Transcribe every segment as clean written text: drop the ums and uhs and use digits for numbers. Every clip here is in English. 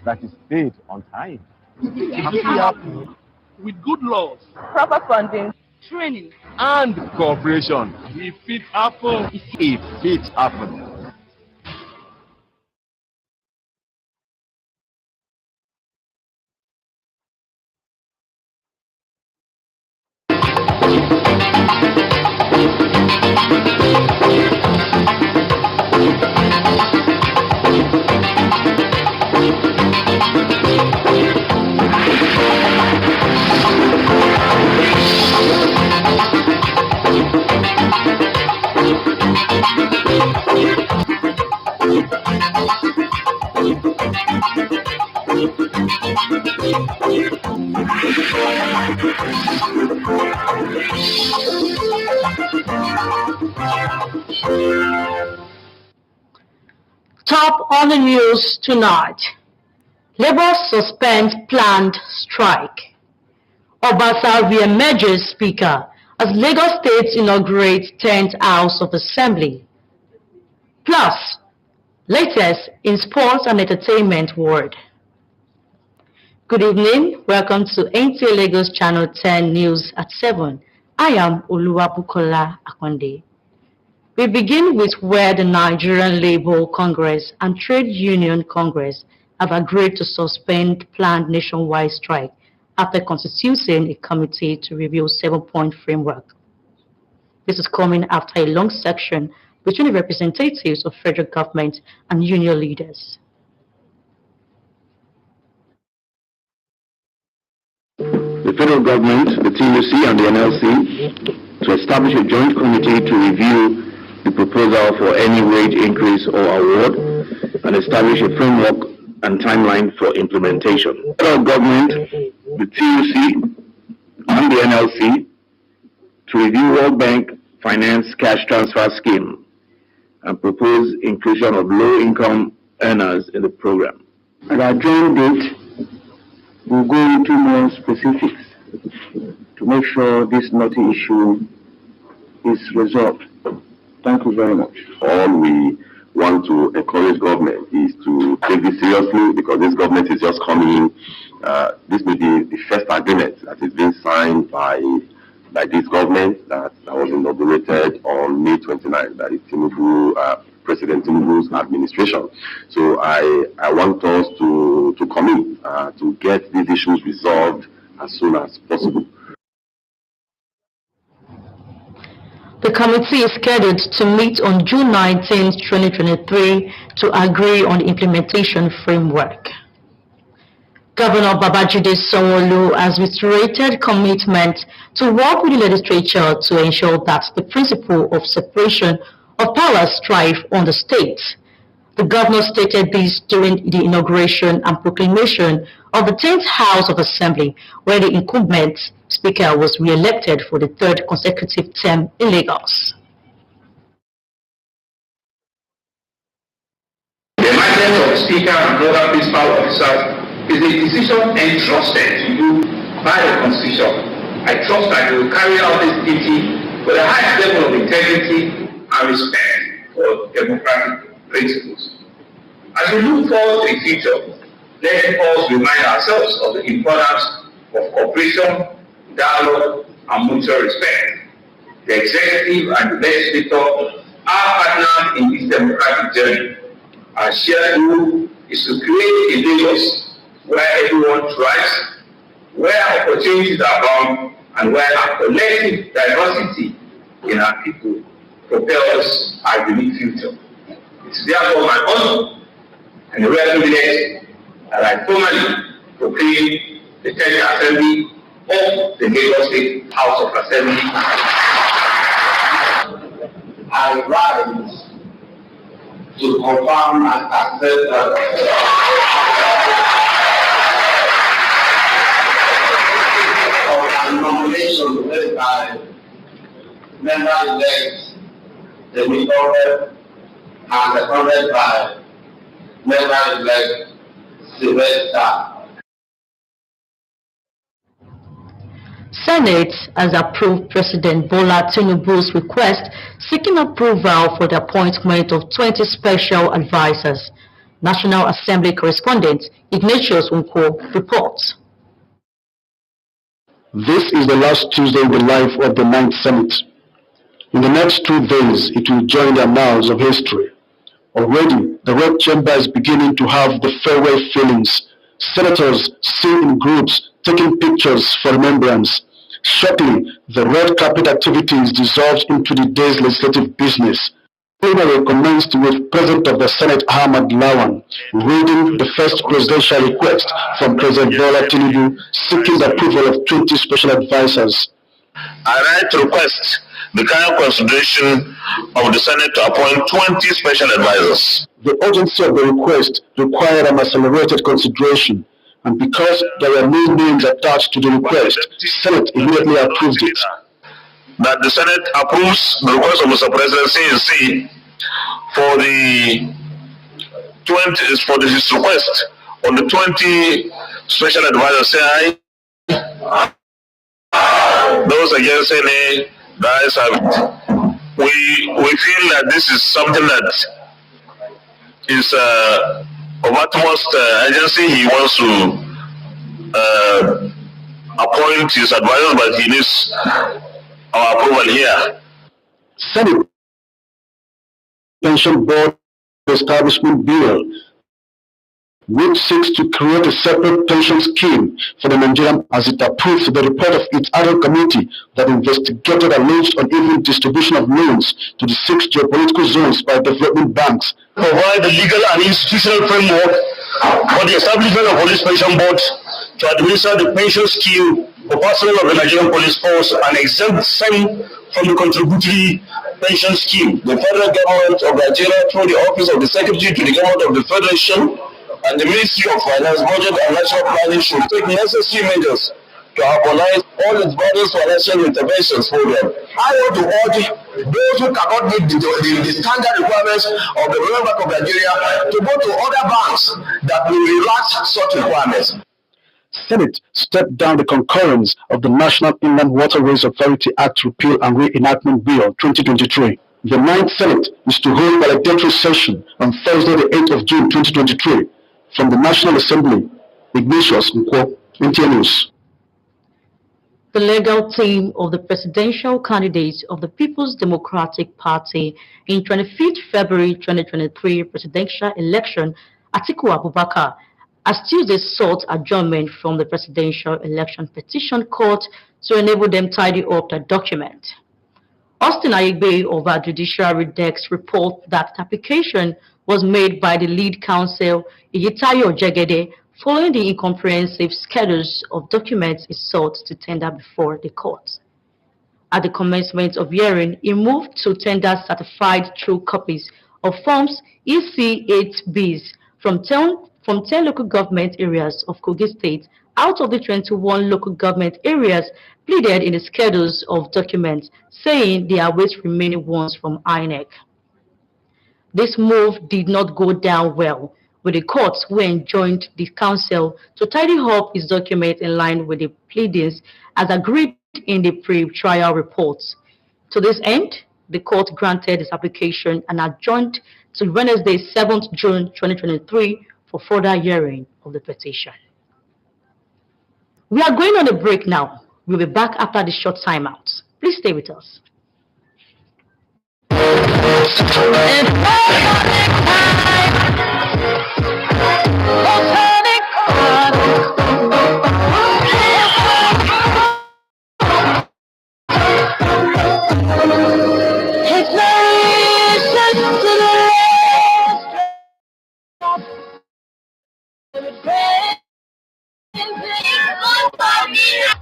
that is paid on time. With good laws, proper funding, training, and cooperation, if it happens, if it happens. Top on the news tonight. Labour suspends planned strike. Obasa re-emerges Speaker as Lagos State inaugurates 10th House of Assembly. Plus, latest in sports and entertainment world. Good evening. Welcome to NTA Lagos Channel 10 News at 7. I am Oluwabukola Akonde. We begin with where the Nigerian Labour Congress and Trade Union Congress have agreed to suspend planned nationwide strike after constituting a committee to review 7-point framework. This is coming after a long section between the representatives of federal government and union leaders. The federal government, the TUC and the NLC to establish a joint committee to review the proposal for any wage increase or award and establish a framework and timeline for implementation. The federal government, the TUC and the NLC to review World Bank Finance Cash Transfer Scheme and propose inclusion of low-income earners in the program. At our joint date, we'll go into more specifics to make sure this knotty issue is resolved. Thank you very much. All we want to encourage government is to take this seriously, because this government is just coming in. This may be the first agreement that is being signed by this government that was inaugurated on May 29th, that is President Tinubu's administration. So I want us to commit to get these issues resolved as soon as possible. The committee is scheduled to meet on June 19, 2023 to agree on the implementation framework. Governor Babajide Sanwo-Olu has reiterated commitment to work with the legislature to ensure that the principle of separation of powers thrive on the state. The governor stated this during the inauguration and proclamation of the 10th House of Assembly, where the incumbent Speaker was re-elected for the third consecutive term in Lagos. The emergence of Speaker and other principal officers is a decision entrusted to you by the Constitution. I trust that you will carry out this duty with a high level of integrity and respect for democratic principles. As we look forward to the future, let us remind ourselves of the importance of cooperation, dialogue, and mutual respect. The executive and the legislature are partners in this democratic journey. Our shared goal is to create a Lagos where everyone thrives, where opportunities are bound, and where our collective diversity in our people propels our unique future. It is therefore my honor and a rare privilege that I formally proclaim the 10th Assembly of the Lagos State House of Assembly. I rise to confirm and accept of nomination made by member-elect the Nicolet and seconded by member-elect Sylvester. Senate has approved President Bola Tinubu's request seeking approval for the appointment of 20 special advisors National Assembly correspondent Ignatius Unko reports. This is the last Tuesday in the life of the 9th Senate. In the next 2 days, it will join the annals of history. Already, the red chamber is beginning to have the farewell feelings. Senators seen in groups, taking pictures for remembrance. Shortly, the red carpet activities dissolved into the day's legislative business. Plenary commenced with President of the Senate Ahmad Lawan reading the first presidential request from President Bola Tinubu seeking the approval of 20 special advisors. I write to request the kind consideration of the Senate to appoint 20 special advisors. The urgency of the request required an accelerated consideration, and because there were no names attached to the request, the Senate immediately approved it. That the Senate approves the request of Mr. President CNC for his request on the 20 special advisors. Say aye. Those against say nay. The ayes have it. We feel that this is something that is of utmost urgency. He wants to appoint his advisors, but he needs our approval here. Senate Pension Board Establishment Bill, which seeks to create a separate pension scheme for the Nigerian, as it approves the report of its other committee that investigated alleged uneven distribution of loans to the 6 geopolitical zones by development banks. Provide the legal and institutional framework for the establishment of police pension board to administer the pension scheme for personnel of the Nigerian Police Force and exempt them from the contributory pension scheme. The federal government of Nigeria, through the office of the Secretary to the government of the Federation and the Ministry of Finance, Budget and National Planning should take necessary measures to harmonize all its various financial interventions for them. I want to urge those who cannot meet the standard requirements of the Reserve Bank of Nigeria to go to other banks that will relax such requirements. Senate stepped down the concurrence of the National Inland Waterways Authority Act Repeal and Reenactment Bill 2023. The 9th Senate is to hold valedictory session on Thursday, the 8th of June 2023. From the National Assembly, Ignatius Unko, NTA News. The legal team of the presidential candidates of the People's Democratic Party in 25th February 2023 presidential election, Atiku Abubakar, has Tuesday sought adjournment from the Presidential Election Petition Court to enable them tidy up the document. Austin Ayigbe of our Judiciary Desk report that the application was made by the lead counsel, Iyitayo Jegede, following the incomprehensive schedules of documents it sought to tender before the court. At the commencement of hearing, he moved to tender certified true copies of Forms EC8Bs from 10 local government areas of Kogi State out of the 21 local government areas pleaded in the schedules of documents, saying they await remaining ones from INEC. This move did not go down well with the courts, who enjoined the council to tidy up his document in line with the pleadings as agreed in the pre-trial reports. To this end, the court granted his application and adjourned to Wednesday, 7th June 2023 for further hearing of the petition. We are going on a break now. We'll be back after the short timeout. Please stay with us.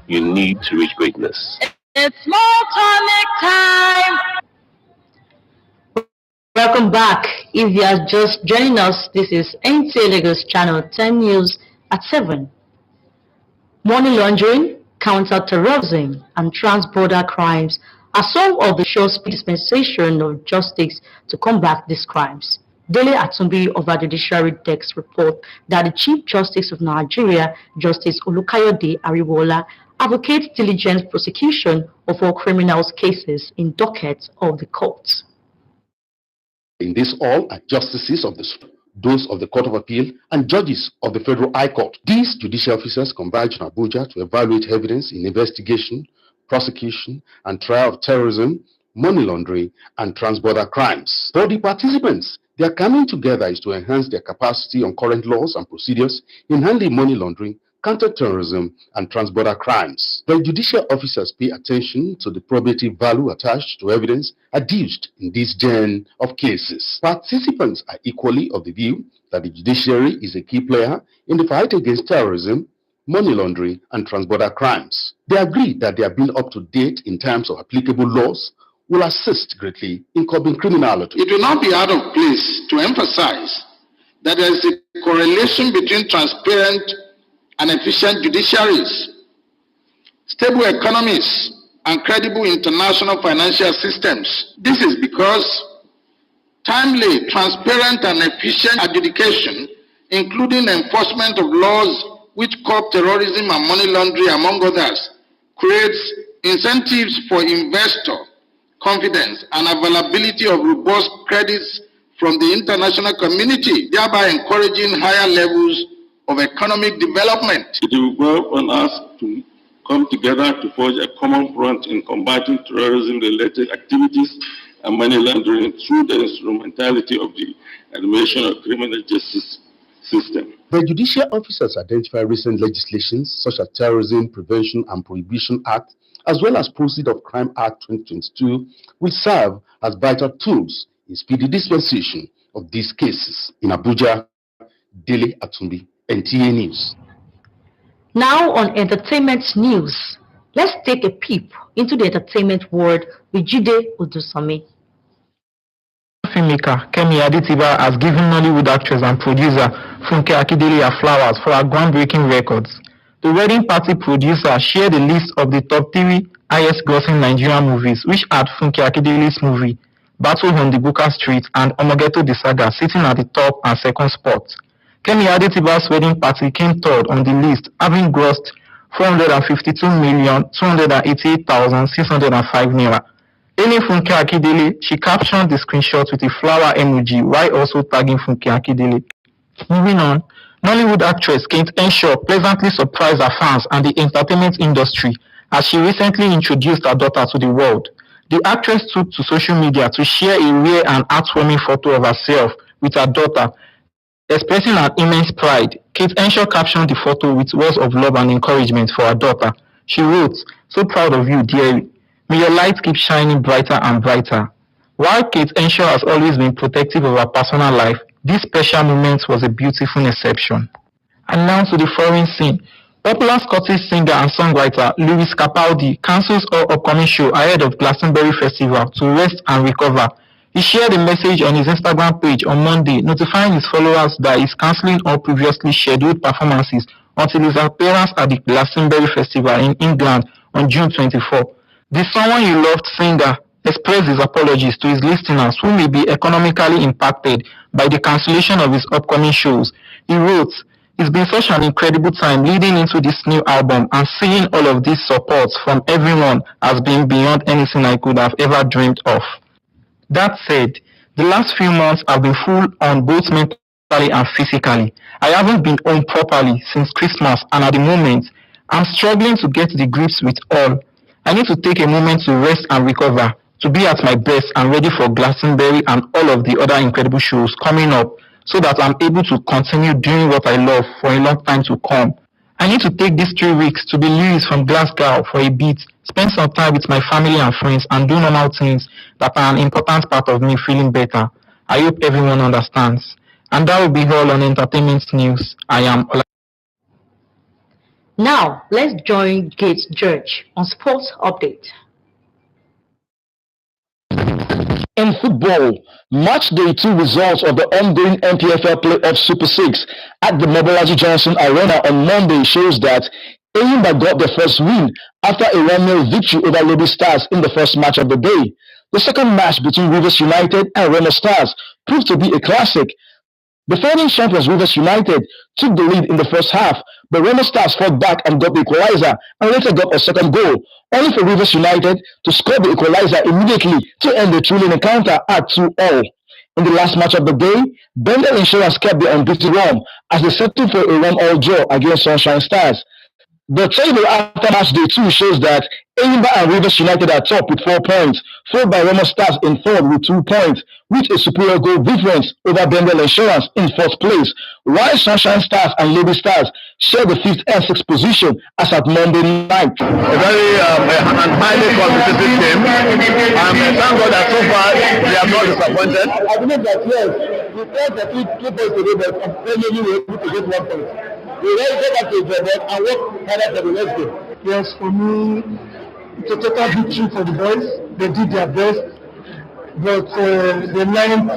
You need to reach greatness. It's more tonic time. Welcome back. If you are just joining us, this is NTA Lagos Channel 10 News at 7. Money laundering, counter-terrorism, and trans-border crimes are some of the show's dispensation of justice to combat these crimes. Dele Atumbi of our Judiciary Desk report that the Chief Justice of Nigeria, Justice Olukayode Ariwola, advocates diligent prosecution of all criminals cases in dockets of the courts. In this all are justices of the those of the Court of Appeal, and judges of the Federal High Court. These judicial officers converge in Abuja to evaluate evidence in investigation, prosecution, and trial of terrorism, money laundering, and transborder crimes. For the participants, their coming together is to enhance their capacity on current laws and procedures in handling money laundering, counter-terrorism, and transborder crimes. The judicial officers pay attention to the probative value attached to evidence adduced in this gen of cases. Participants are equally of the view that the judiciary is a key player in the fight against terrorism, money laundering, and transborder crimes. They agree that their being up to date in terms of applicable laws will assist greatly in curbing criminality. It will not be out of place to emphasize that there is a correlation between transparent and efficient judiciaries, stable economies, and credible international financial systems. This is because timely, transparent, and efficient adjudication, including enforcement of laws which curb terrorism and money laundering, among others, creates incentives for investor confidence and availability of robust credits from the international community, thereby encouraging higher levels of economic development. It will go on us to come together to forge a common front in combating terrorism-related activities and money laundering through the instrumentality of the administration of criminal justice system. The judicial officers identify recent legislations such as Terrorism Prevention and Prohibition Act, as well as Proceeds of Crime Act 2022, will serve as vital tools in speedy dispensation of these cases. In Abuja, Dele Atumbi, NTA News. Now on entertainment news, let's take a peep into the entertainment world with Jide Odusami. Filmmaker Kemi Adetiba has given Nollywood actress and producer Funke Akindele her flowers for her groundbreaking records. The wedding party producer shared a list of the top 3 highest grossing Nigerian movies, which had Funke Akindele's movie Battle on the Buka Street and Omogeto the Saga sitting at the top and second spot. Kemi Adetiba's wedding party came third on the list, having grossed 452,288,605 naira. Hailing Funke Akindele, she captioned the screenshot with a flower emoji while also tagging Funke Akindele. Moving on, Nollywood actress Kate Henshaw pleasantly surprised her fans and the entertainment industry as she recently introduced her daughter to the world. The actress took to social media to share a rare and heartwarming photo of herself with her daughter. Expressing her immense pride, Kate Henshaw captioned the photo with words of love and encouragement for her daughter. She wrote, "So proud of you, dearie. May your light keep shining brighter and brighter." While Kate Henshaw has always been protective of her personal life, this special moment was a beautiful exception. And now to the foreign scene. Popular Scottish singer and songwriter Lewis Capaldi cancels all upcoming show ahead of Glastonbury Festival to rest and recover. He shared a message on his Instagram page on Monday, notifying his followers that he's cancelling all previously scheduled performances until his appearance at the Glastonbury Festival in England on June 24. The Someone You Loved singer expressed his apologies to his listeners who may be economically impacted by the cancellation of his upcoming shows. He wrote, "It's been such an incredible time leading into this new album, and seeing all of this support from everyone has been beyond anything I could have ever dreamed of." That said, the last few months have been full on both mentally and physically. I haven't been home properly since Christmas, and at the moment, I'm struggling to get the grips with all. I need to take a moment to rest and recover, to be at my best and ready for Glastonbury and all of the other incredible shows coming up, so that I'm able to continue doing what I love for a long time to come. I need to take these 3 weeks to be loose from Glasgow for a bit, spend some time with my family and friends, and do normal things that are an important part of me feeling better. I hope everyone understands. And that will be all on entertainment news. I am Ola. Now, let's join Gates George on Sports Update. In football, match day 2 results of the ongoing NPFL Playoff Super 6 at the Mobolaji Johnson Arena on Monday shows that Enyimba got their first win after a 1-0 victory over Lobby Stars in the first match of the day. The second match between Rivers United and Remo Stars proved to be a classic. The defending champions Rivers United took the lead in the first half, but Remo Stars fought back and got the equalizer and later got a second goal, only for Rivers United to score the equalizer immediately to end the thrilling encounter at 2-2. In the last match of the day, Bendel Insurance kept the unbeaten run as they settled for a 1-1 draw against Sunshine Stars. The table after match day 2 shows that Enyimba and Rivers United are top with 4 points, followed by Remo Stars in third with 2 points, with a superior goal difference over Bendel Insurance in fourth place, while Sunshine Stars and Lady Stars share the 5th and 6th position as at Monday night. A very and highly competitive game. Thank God that so far they have not disappointed. I believe that yes, we felt that we 2 points today, but finally we were able to get 1 point. We will go back to the bed and work harder for the next game. Yes, for me, it's a total victory for the boys. They did their best, but they learned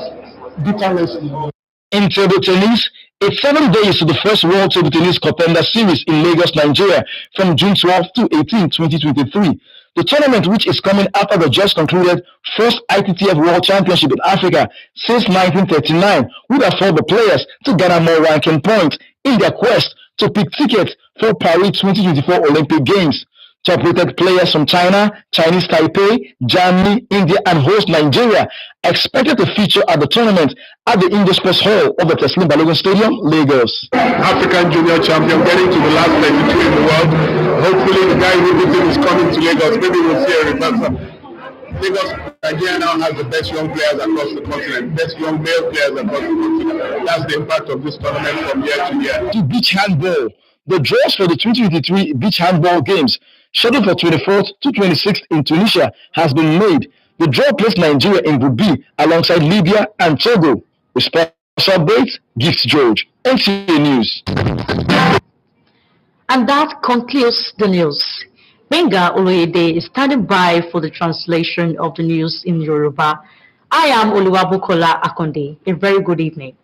bitterly. In table tennis, it's 7 days to the first World Table Tennis Contender Series in Lagos, Nigeria, from June 12 to 18, 2023. The tournament, which is coming after the just concluded first ITTF World Championship in Africa since 1939, would afford the players to gather more ranking points in their quest to pick tickets for Paris 2024 Olympic Games. Top-rated players from China, Chinese Taipei, Germany, India, and host Nigeria are expected to feature at the tournament at the Indo Sports Hall of the Teslim Balogun Stadium, Lagos. African junior champion getting to the last 32 in the world. Hopefully the guy who beat him is coming to Lagos. Maybe we'll see a reversal. Lagos, Nigeria now has the best young players across the continent, best young male players across the continent. That's the impact of this tournament from year to year. To beach handball, the draws for the 2023 beach handball games, scheduled for 24th to 26th in Tunisia, has been made. The draw placed Nigeria in Group B alongside Libya and Togo. The special update, Gifts George, NTA News. And that concludes the news. Benga Oloyede is standing by for the translation of the news in Yoruba. I am Oluwabukola Akonde. A very good evening.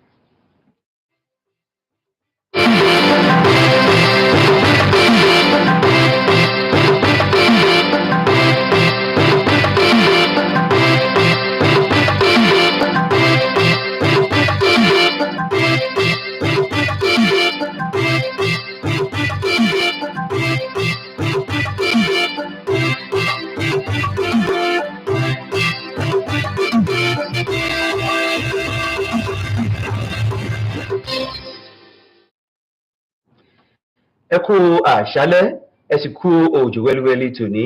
Ẹ kú àṣálẹ́, ẹ sì kú òjò wẹ́lúwẹ́lú tòní.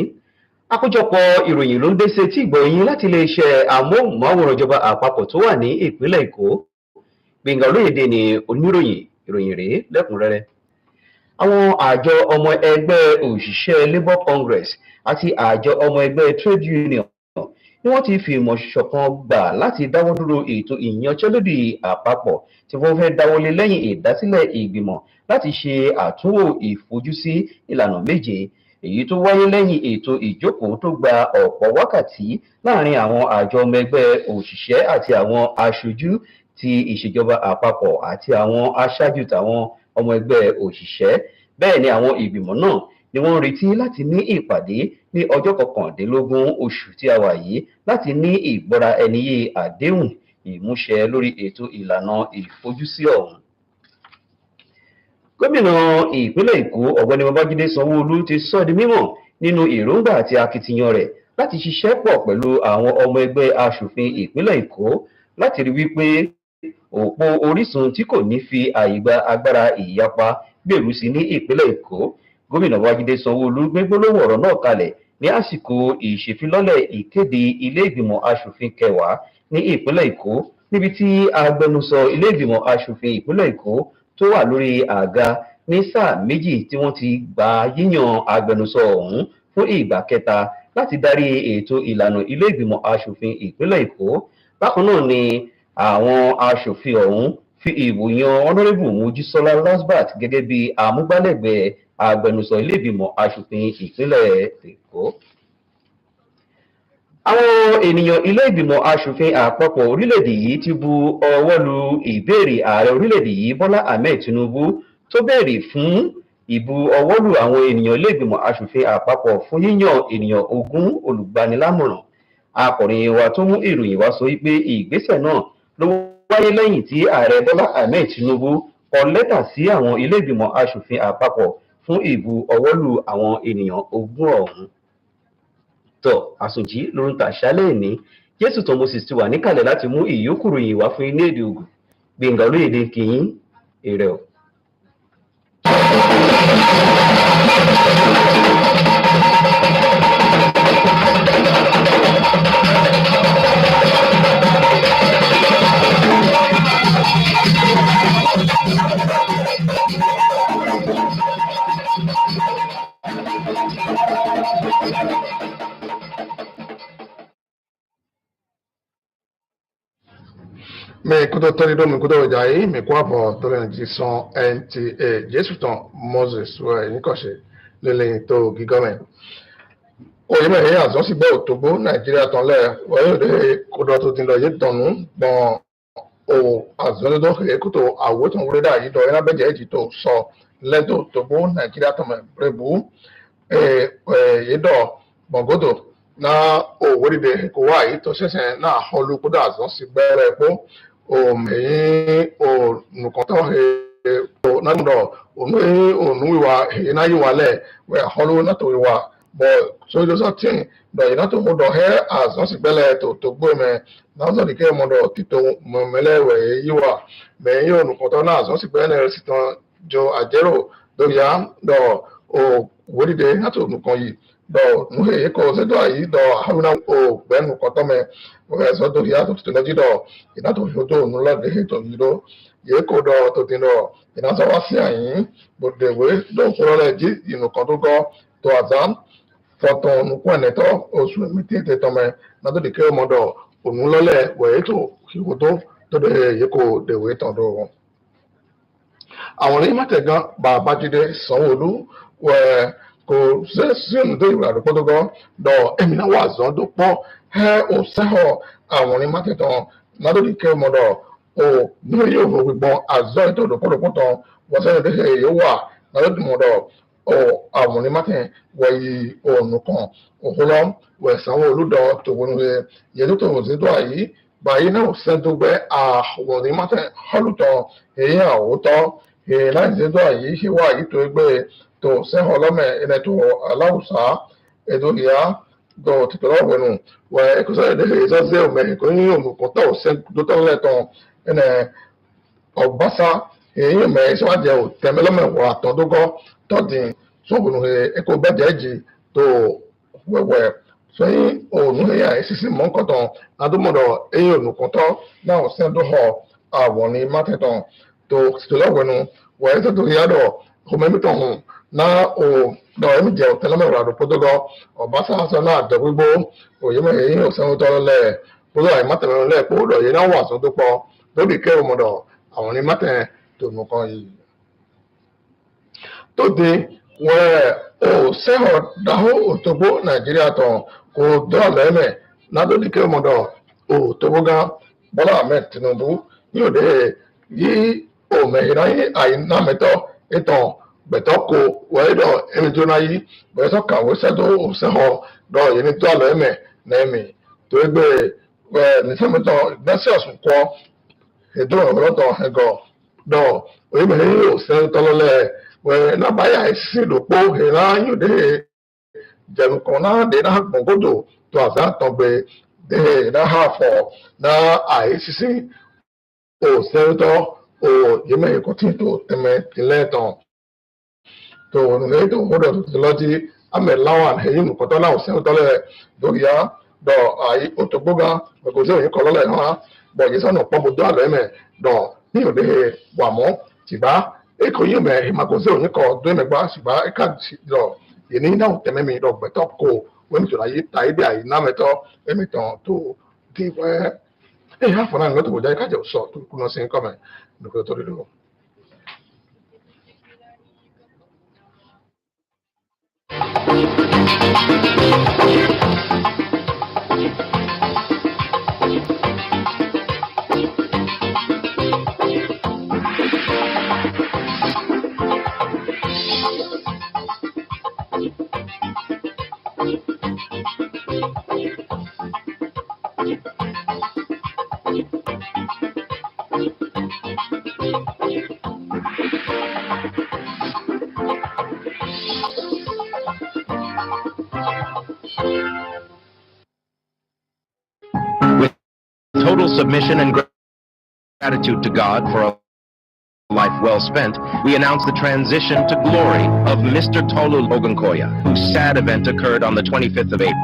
Àkójọpọ̀ ìròyìn ló ń dé sí etí ìgbọ̀nyín láti iléeṣẹ́ amóhùnmáwòrán ìjọba àpapọ̀ tó wà ní ìpínlẹ̀ Èkó. Gbẹ̀ngà Olóyèdè ni oníròyìn, ìròyìn rèé lẹ́kùnrẹ́rẹ́. Àwọn àjọ ọmọ ẹgbẹ́ òṣìṣẹ́ Labour Congress àti àjọ ọmọ ẹgbẹ́ Trade Union ni wọ́n ti fi ìmọ̀ ṣọ̀kan gbà láti dáwọ́ dúró ètò ìyanṣẹ́lódì àpapọ̀ tí wọ́n fẹ́ dáwọ́lé lẹ́yìn ìdásílẹ̀ ìgbìmọ̀ láti ṣe àtúnwò ìfojúsí ìlànà méje, èyí tó wáyé lẹ́yìn ètò ìjókòó tó gba ọ̀pọ̀ wákàtí láàrin àwọn àjọ ọmọ ẹgbẹ́ òṣìṣẹ́ àti àwọn aṣojú ti ìṣèjọba àpapọ̀ àti àwọn aṣáájú tàwọn ọmọ ẹgbẹ́ òṣìṣẹ́. Bẹ́ẹ̀ ni àwọn ìgbìmọ̀ náà ni wọ́n ń retí láti ní ìpàdé ní ọjọ́ 19 oṣù tí a wà yìí láti ní ìgbọ́ra ẹniyé àdéhùn ìmúṣẹ lórí ètò ìlànà ìfojúsí ọ̀hún. Gómìnà ìpínlẹ̀ Èkó Ọ̀gbẹ́ni Babájídé Sanwó-Olú ti sọ di mímọ̀ nínú èròǹgbà àti akitiyan rẹ̀ láti ṣiṣẹ́ pọ̀ pẹ̀lú àwọn ọmọ ẹgbẹ́ aṣòfin ìpínlẹ̀ Èkó láti rí wípé òpó orísun tí kò ní fi àyè gba agbára ìyapa gbèrú sí ní ìpínlẹ̀ Èkó. Gómìnà Babájídé Sanwó-Olú gbé gbólóhùn ọ̀rọ̀ náà kalẹ̀ ní àsìkò ìṣèfilọ́lẹ̀ ìkéde ilé ìgbìmọ̀ aṣòfin kẹwàá ní ìpínlẹ̀ Èkó, níbi tí agbẹnusọ ilé ìgbìmọ̀ aṣòfin ìpínlẹ̀ Èkó tó wà lórí àga ní sáà méjì tí wọ́n ti gba yíyan agbẹnusọ ọ̀hún fún ìgbà kẹta láti darí ètò ìlànà ilé ìgbìmọ̀ aṣòfin ìpínlẹ̀ Èkó. Bákan náà ni àwọn aṣòfin ọ̀hún fi ìbò yan Honorable Mojísọ́lá Lasbat gẹ́gẹ́ bí amúgbálẹ́gbẹ̀ẹ́ agbẹnusọ ilé ìgbìmọ̀ aṣòfin ìpínlẹ̀ Èkó. Àwọn ènìyàn ilé ìgbìmọ̀ aṣòfin àpapọ̀ orílẹ̀-èdè yìí ti bu ọwọ́ lu ìbéèrè ààrẹ orílẹ̀-èdè yìí Bọ́lá Ahmed Tinubu tó béèrè fún ìbu ọwọ́ lu àwọn ènìyàn ilé ìgbìmọ̀ aṣòfin àpapọ̀ fún yíyan ènìyàn 20 olùgbanilámọ̀ràn. Akọ̀ròyìn wa tó mú ìròyìn wá sọ wípé ìgbésẹ̀ náà ló wáyé lẹ́yìn tí ààrẹ Bọ́lá Ahmed Tinubu kọ lẹ́tà sí àwọn ilé ìgbìmọ̀ aṣòfin àpapọ̀ fún ìbu ọwọ́ lu àwọn ènìyàn 20 ọ̀hún. Tọ́ àsùnjí ló ń tàṣálẹ̀ ní Jésù tó Moses ti wà níkàlẹ̀ láti mú ìyókù ròyìn wá fún ilé èdè Ògùn. Gbẹ̀ngà Olóyèdè kìyìn èrè o. Me kudo torido me kudo jai me kwa bo tolen ji son NTA Jesu ton Moses we ni ko se lele to gigome o ye me ya zo si be Otobo Nigeria ton le we yo de kudo to tin lo ye tonu bon o azole do he kuto awo ton wure da yi do ina beje ji to so le do Otobo Nigeria ton me prebu ye do bongodo na o wori de ko wa yi to sese na holu kudo azon si bere po o me o nukoto he o na ndo onu wa he na yi wale we holu na to wa bo so do so tin do ina to mo do he azon si bele to gbo me na so de ke mo do tito mo mele we yi wa me yo nukoto na azon si bele si ton jo ajero do ya do o wori de na to nukon yi do nu he ko se do yi do haruna o gbe nukoto me we so do ya to no ji do ina to foto nu la de to yi do ye ko do to tin do ina so wa si ayin bo de we do so le ji inu kan to go to azam foto nu ko ne to o su mi ti te to me na to de ke mo do onu lo le we to ki ko to de ye ko de we to do àwọn ní mátẹ̀gán Babájídé Sanwó-Olú wẹ̀ kò sẹ́sìn tó ìwà àdúgbò tó gan dọ̀ ẹ̀mí náà wà zọ́n tó pọ̀ ẹ̀ ò sẹ́họ̀ àwọn ní mátẹ̀tàn ládòdì kẹ́ ọmọdọ̀ ò ní yóò fò gbìgbọ́n àzọ́ ètò òdòpọ̀dòpọ̀ tán wọ́n sẹ́yìn tó ṣe yóò wà ládòdì mọ̀dọ̀ ò àwọn ní mátẹ̀ wẹ̀ yí òònù kan òkúlọ́ wẹ̀ Sanwó-Olú dọ̀ tòun yẹ tó tòun sí tó àyí báyìí náà sẹ́ńtò gbẹ́ àwọn ní mátẹ̀ họ́lùtọ̀ èyí àwòtọ́ láti ṣe tó àyè ṣe wà yìí tó gbé tó sẹ́hàn ọlọ́mẹ ẹni tó aláwùsá ètò ìyá tó tìtọ́ lọ́wọ́nù wẹ̀ ẹ̀kọ́sọ́ ìdílé ìsọ́sẹ́ òmẹ ẹ̀kọ́ yín òmùkọ́ tó sẹ́ńtò tó lẹ́tọ̀ ẹnẹ ọ̀básá èyí òmẹ ìṣèwádìí ò tẹ̀mẹ́lọ́mẹ wọ àtọ́dógọ́ tọ́dìn sóògùn ẹ̀kọ́ bẹ́jẹ̀ jì tó wẹ̀wẹ̀ sọyìn òònù ẹ̀yà ìṣísí mọ́kọ̀tàn adúmọ̀dọ̀ ẹ̀yìn ònùkọ́tọ́ náà sẹ́ńtò họ àwọn ní mátẹ̀tàn to titolawenu wa ito to yado homemi to hun na o do emi je hotel me ra do podogo obasa so na do gbogbo o yemo eyin o san to le podo ai mate me le po do ye na wa so to po do bi ke o modo àwọn ni mate to nu kan yi to de we o se ho da ho Otobo Nigeria to ko do le me na do bi ke o modo o Otobo ga Bola Ahmed Tinubu ni o de yi o me ira yi ai na meto eton beto ko we do emi to na yi be so ka we se do o se ho do ye ni to alo eme na emi to egbe we ni se meto da se osun ko e do ro to he go do o me yi o se to lo le we na ba ya si do po he na yu de je ko na de na gbongodo to aza to be de na ha fo na ai sisi o se to o yeme ko tin to teme tileton to ne to modo to loji ame lawan he yin ko to lawo se to le do ya do ai Otobo ga ko se yin ko lo le ha bo ye so no po mo do alo eme do ni o de wa mo ti ba e ko yin me ma ko se yin ko do me gba si ba e ka do ye ni na teme mi do gbe top ko we mi to la yi ta ide ai na me to e mi ton to ti we e ha fo na no to bo ja ka je so to ku no se ko me no ko to do total submission and gratitude to God for a life well spent, we announce the transition to glory of Mr. Tolu Ogunkoya, whose sad event occurred on the 25th of April.